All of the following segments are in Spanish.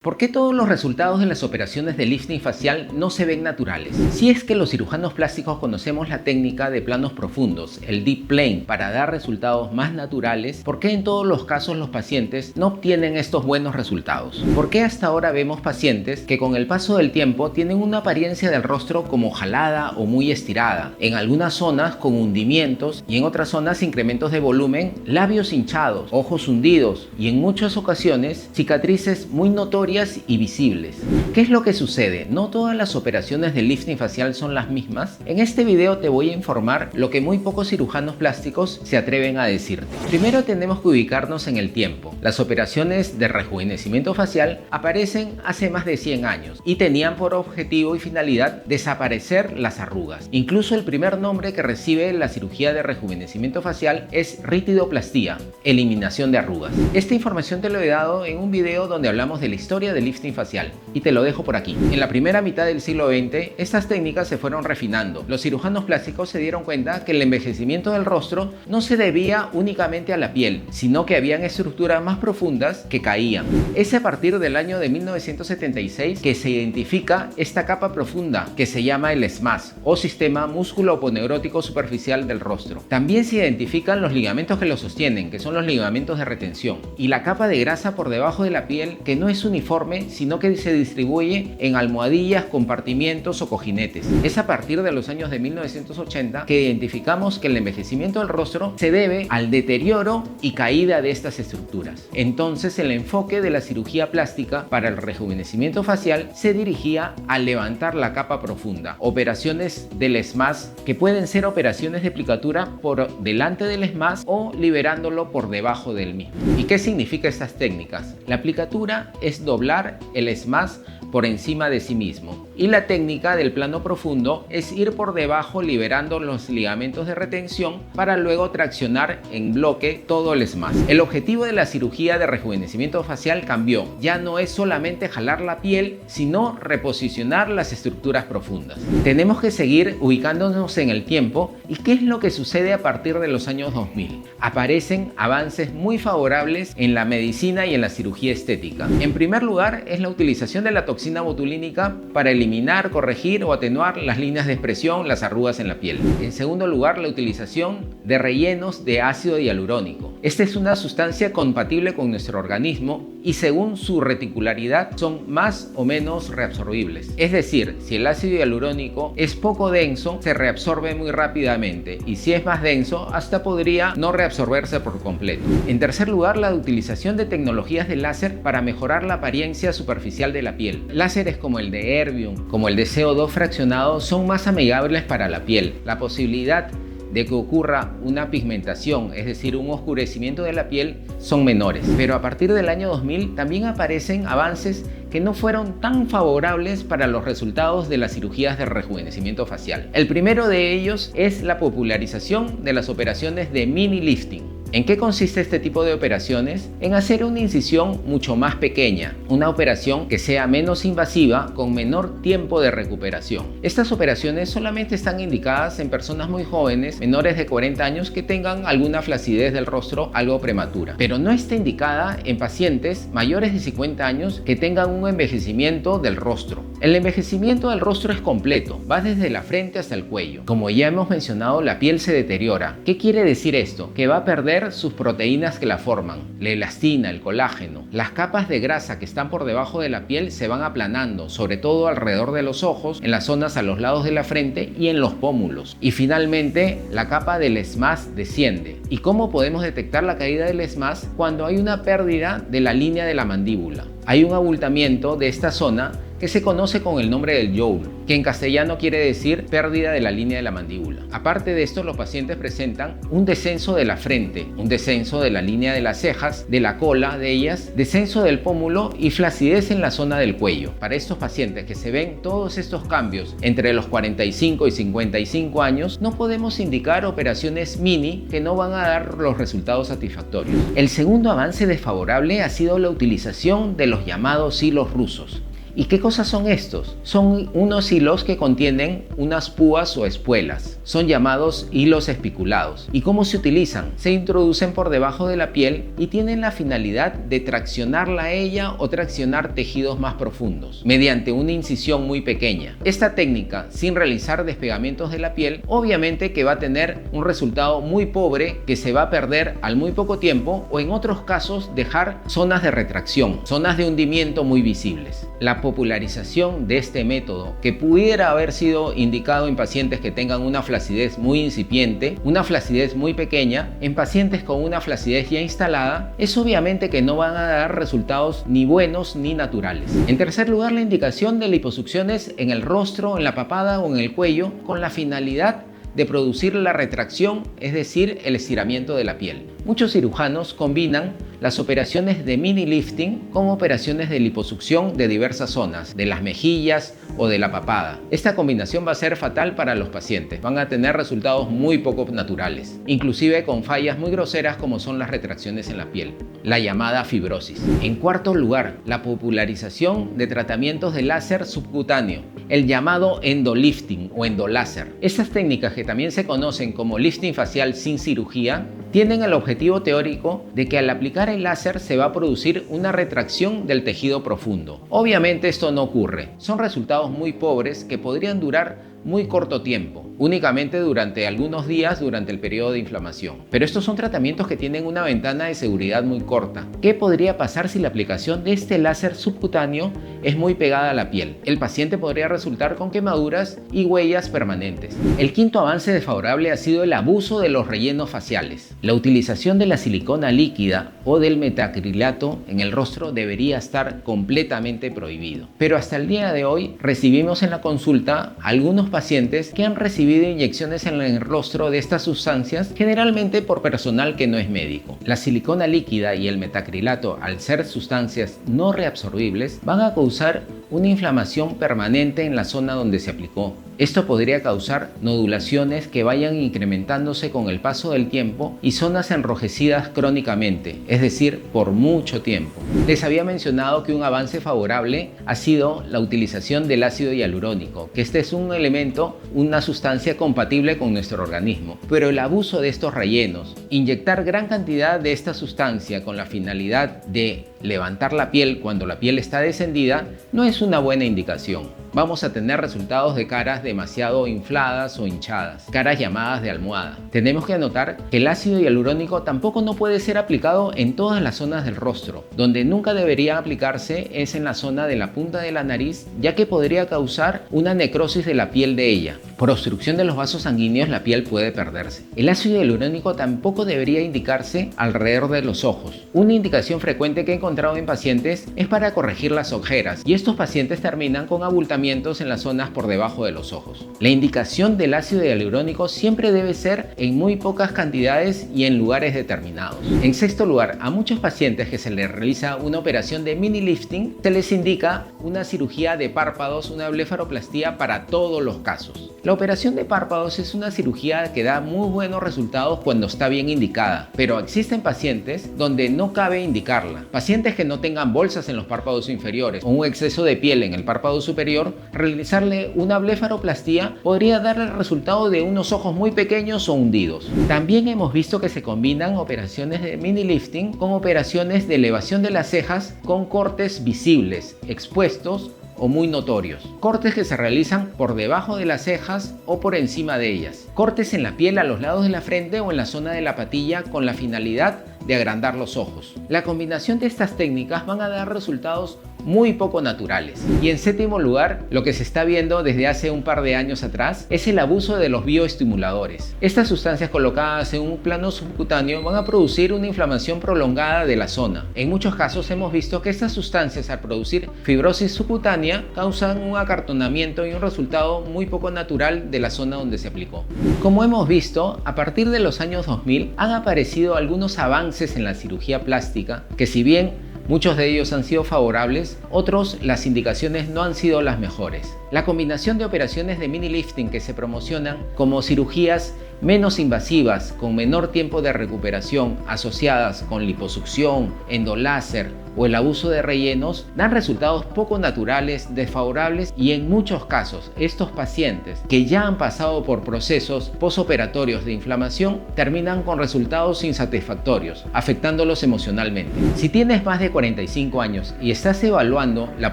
¿Por qué todos los resultados de las operaciones de lifting facial no se ven naturales? Si es que los cirujanos plásticos conocemos la técnica de planos profundos, el deep plane, para dar resultados más naturales, ¿por qué en todos los casos los pacientes no obtienen estos buenos resultados? ¿Por qué hasta ahora vemos pacientes que con el paso del tiempo tienen una apariencia del rostro como jalada o muy estirada, en algunas zonas con hundimientos y en otras zonas incrementos de volumen, labios hinchados, ojos hundidos y en muchas ocasiones cicatrices muy notorias y visibles? ¿Qué es lo que sucede? ¿No todas las operaciones de lifting facial son las mismas? En este video te voy a informar lo que muy pocos cirujanos plásticos se atreven a decirte. Primero tenemos que ubicarnos en el tiempo. Las operaciones de rejuvenecimiento facial aparecen hace más de 100 años y tenían por objetivo y finalidad desaparecer las arrugas. Incluso el primer nombre que recibe la cirugía de rejuvenecimiento facial es ritidoplastía, eliminación de arrugas. Esta información te lo he dado en un video donde hablamos de la historia del lifting facial y te lo dejo por aquí. En la primera mitad del siglo XX, estas técnicas se fueron refinando. Los cirujanos plásticos se dieron cuenta que el envejecimiento del rostro no se debía únicamente a la piel, sino que habían estructuras más profundas que caían. Es a partir del año de 1976 que se identifica esta capa profunda que se llama el SMAS o sistema músculo-aponeurótico superficial del rostro. También se identifican los ligamentos que lo sostienen, que son los ligamentos de retención, y la capa de grasa por debajo de la piel que no es uniforme, sino que se distribuye en almohadillas, compartimientos o cojinetes. Es a partir de los años de 1980 que identificamos que el envejecimiento del rostro se debe al deterioro y caída de estas estructuras. Entonces el enfoque de la cirugía plástica para el rejuvenecimiento facial se dirigía a levantar la capa profunda. Operaciones del SMAS que pueden ser operaciones de aplicatura por delante del SMAS o liberándolo por debajo del mismo. ¿Y qué significa estas técnicas? La aplicatura es doblar el SMAS por encima de sí mismo, y la técnica del plano profundo es ir por debajo liberando los ligamentos de retención para luego traccionar en bloque todo el SMAS. El objetivo de la cirugía de rejuvenecimiento facial cambió. Ya no es solamente jalar la piel, sino reposicionar las estructuras profundas. Tenemos que seguir ubicándonos en el tiempo. ¿Y qué es lo que sucede a partir de los años 2000? Aparecen avances muy favorables en la medicina y en la cirugía estética. En primer lugar es la utilización de la toxina botulínica para eliminar, corregir o atenuar las líneas de expresión, las arrugas en la piel. En segundo lugar, la utilización de rellenos de ácido hialurónico. Esta es una sustancia compatible con nuestro organismo y según su reticularidad son más o menos reabsorbibles. Es decir, si el ácido hialurónico es poco denso, se reabsorbe muy rápidamente, y si es más denso, hasta podría no reabsorberse por completo. En tercer lugar, la utilización de tecnologías de láser para mejorar la apariencia superficial de la piel. Láseres como el de Erbium, como el de CO2 fraccionado, son más amigables para la piel. La posibilidad de que ocurra una pigmentación, es decir, un oscurecimiento de la piel, son menores. Pero a partir del año 2000 también aparecen avances que no fueron tan favorables para los resultados de las cirugías de rejuvenecimiento facial. El primero de ellos es la popularización de las operaciones de mini lifting. ¿En qué consiste este tipo de operaciones? En hacer una incisión mucho más pequeña, una operación que sea menos invasiva con menor tiempo de recuperación. Estas operaciones solamente están indicadas en personas muy jóvenes, menores de 40 años, que tengan alguna flacidez del rostro algo prematura, pero no está indicada en pacientes mayores de 50 años que tengan un envejecimiento del rostro. El envejecimiento del rostro es completo, va desde la frente hasta el cuello. Como ya hemos mencionado, la piel se deteriora. ¿Qué quiere decir esto? Que va a perder sus proteínas que la forman, la elastina, el colágeno. Las capas de grasa que están por debajo de la piel se van aplanando, sobre todo alrededor de los ojos, en las zonas a los lados de la frente y en los pómulos. Y finalmente, la capa del SMAS desciende. ¿Y cómo podemos detectar la caída del SMAS? Cuando hay una pérdida de la línea de la mandíbula. Hay un abultamiento de esta zona que se conoce con el nombre del jowl, que en castellano quiere decir pérdida de la línea de la mandíbula. Aparte de esto, los pacientes presentan un descenso de la frente, un descenso de la línea de las cejas, de la cola de ellas, descenso del pómulo y flacidez en la zona del cuello. Para estos pacientes que se ven todos estos cambios entre los 45 y 55 años, no podemos indicar operaciones mini que no van a dar los resultados satisfactorios. El segundo avance desfavorable ha sido la utilización de los llamados hilos rusos. ¿Y qué cosas son estos? Son unos hilos que contienen unas púas o espuelas. Son llamados hilos espiculados. ¿Y cómo se utilizan? Se introducen por debajo de la piel y tienen la finalidad de traccionarla a ella o traccionar tejidos más profundos mediante una incisión muy pequeña. Esta técnica, sin realizar despegamientos de la piel, obviamente que va a tener un resultado muy pobre que se va a perder al muy poco tiempo, o en otros casos dejar zonas de retracción, zonas de hundimiento muy visibles. La popularización de este método, que pudiera haber sido indicado en pacientes que tengan una flacidez muy incipiente, una flacidez muy pequeña, en pacientes con una flacidez ya instalada, es obviamente que no van a dar resultados ni buenos ni naturales. En tercer lugar, la indicación de liposucciones en el rostro, en la papada o en el cuello, con la finalidad de producir la retracción, es decir, el estiramiento de la piel. Muchos cirujanos combinan las operaciones de mini lifting con operaciones de liposucción de diversas zonas, de las mejillas o de la papada. Esta combinación va a ser fatal para los pacientes, van a tener resultados muy poco naturales, inclusive con fallas muy groseras como son las retracciones en la piel, la llamada fibrosis. En cuarto lugar, la popularización de tratamientos de láser subcutáneo, el llamado endolifting o endoláser. Estas técnicas, que también se conocen como lifting facial sin cirugía, tienen el objetivo teórico de que al aplicar el láser se va a producir una retracción del tejido profundo. Obviamente esto no ocurre, son resultados muy pobres que podrían durar muy corto tiempo, únicamente durante algunos días durante el periodo de inflamación. Pero estos son tratamientos que tienen una ventana de seguridad muy corta. ¿Qué podría pasar si la aplicación de este láser subcutáneo es muy pegada a la piel? El paciente podría resultar con quemaduras y huellas permanentes. El quinto avance desfavorable ha sido el abuso de los rellenos faciales. La utilización de la silicona líquida o del metacrilato en el rostro debería estar completamente prohibido. Pero hasta el día de hoy recibimos en la consulta algunos pacientes que han recibido inyecciones en el rostro de estas sustancias, generalmente por personal que no es médico. La silicona líquida y el metacrilato, al ser sustancias no reabsorbibles, van a causar una inflamación permanente en la zona donde se aplicó. Esto podría causar nodulaciones que vayan incrementándose con el paso del tiempo y zonas enrojecidas crónicamente, es decir, por mucho tiempo. Les había mencionado que un avance favorable ha sido la utilización del ácido hialurónico, que este es un elemento, una sustancia compatible con nuestro organismo. Pero el abuso de estos rellenos, inyectar gran cantidad de esta sustancia con la finalidad de levantar la piel cuando la piel está descendida, no es una buena indicación. Vamos a tener resultados de caras demasiado infladas o hinchadas, caras llamadas de almohada. Tenemos que anotar que el ácido hialurónico tampoco no puede ser aplicado en todas las zonas del rostro. Donde nunca debería aplicarse es en la zona de la punta de la nariz, ya que podría causar una necrosis de la piel de ella. Por obstrucción de los vasos sanguíneos, la piel puede perderse. El ácido hialurónico tampoco debería indicarse alrededor de los ojos. Una indicación frecuente que he encontrado en pacientes es para corregir las ojeras, y estos pacientes terminan con abultamientos en las zonas por debajo de los ojos. La indicación del ácido hialurónico siempre debe ser en muy pocas cantidades y en lugares determinados. En sexto lugar, a muchos pacientes que se les realiza una operación de mini lifting, se les indica una cirugía de párpados, una blefaroplastía para todos los casos. La operación de párpados es una cirugía que da muy buenos resultados cuando está bien indicada, pero existen pacientes donde no cabe indicarla. Pacientes que no tengan bolsas en los párpados inferiores o un exceso de piel en el párpado superior, realizarle una blefaroplastía podría dar el resultado de unos ojos muy pequeños o hundidos. También hemos visto que se combinan operaciones de mini lifting con operaciones de elevación de las cejas con cortes visibles, expuestos o muy notorios. Cortes que se realizan por debajo de las cejas o por encima de ellas. Cortes en la piel a los lados de la frente o en la zona de la patilla con la finalidad de agrandar los ojos. La combinación de estas técnicas van a dar resultados muy poco naturales. Y en séptimo lugar, lo que se está viendo desde hace un par de años atrás es el abuso de los bioestimuladores. Estas sustancias colocadas en un plano subcutáneo van a producir una inflamación prolongada de la zona. En muchos casos hemos visto que estas sustancias, al producir fibrosis subcutánea, causan un acartonamiento y un resultado muy poco natural de la zona donde se aplicó. Como hemos visto, a partir de los años 2000 han aparecido algunos avances en la cirugía plástica que, si bien muchos de ellos han sido favorables, otros las indicaciones no han sido las mejores. La combinación de operaciones de mini lifting que se promocionan como cirugías menos invasivas, con menor tiempo de recuperación, asociadas con liposucción, endoláser o el abuso de rellenos, dan resultados poco naturales, desfavorables, y en muchos casos estos pacientes que ya han pasado por procesos posoperatorios de inflamación terminan con resultados insatisfactorios, afectándolos emocionalmente. Si tienes más de 45 años y estás evaluando la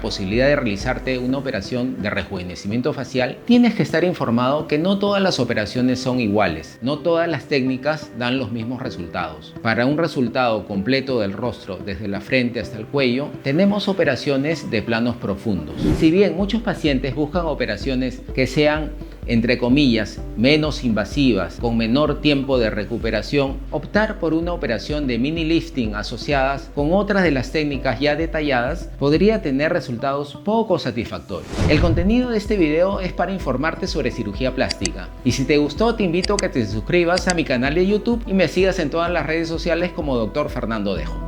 posibilidad de realizarte una operación de rejuvenecimiento facial, tienes que estar informado que no todas las operaciones son iguales, no todas las técnicas dan los mismos resultados. Para un resultado completo del rostro, desde la frente hasta el cuello, tenemos operaciones de planos profundos. Si bien muchos pacientes buscan operaciones que sean, entre comillas, menos invasivas, con menor tiempo de recuperación, optar por una operación de mini lifting asociadas con otras de las técnicas ya detalladas podría tener resultados poco satisfactorios. El contenido de este video es para informarte sobre cirugía plástica, y si te gustó te invito a que te suscribas a mi canal de YouTube y me sigas en todas las redes sociales como Dr. Fernando Dejo.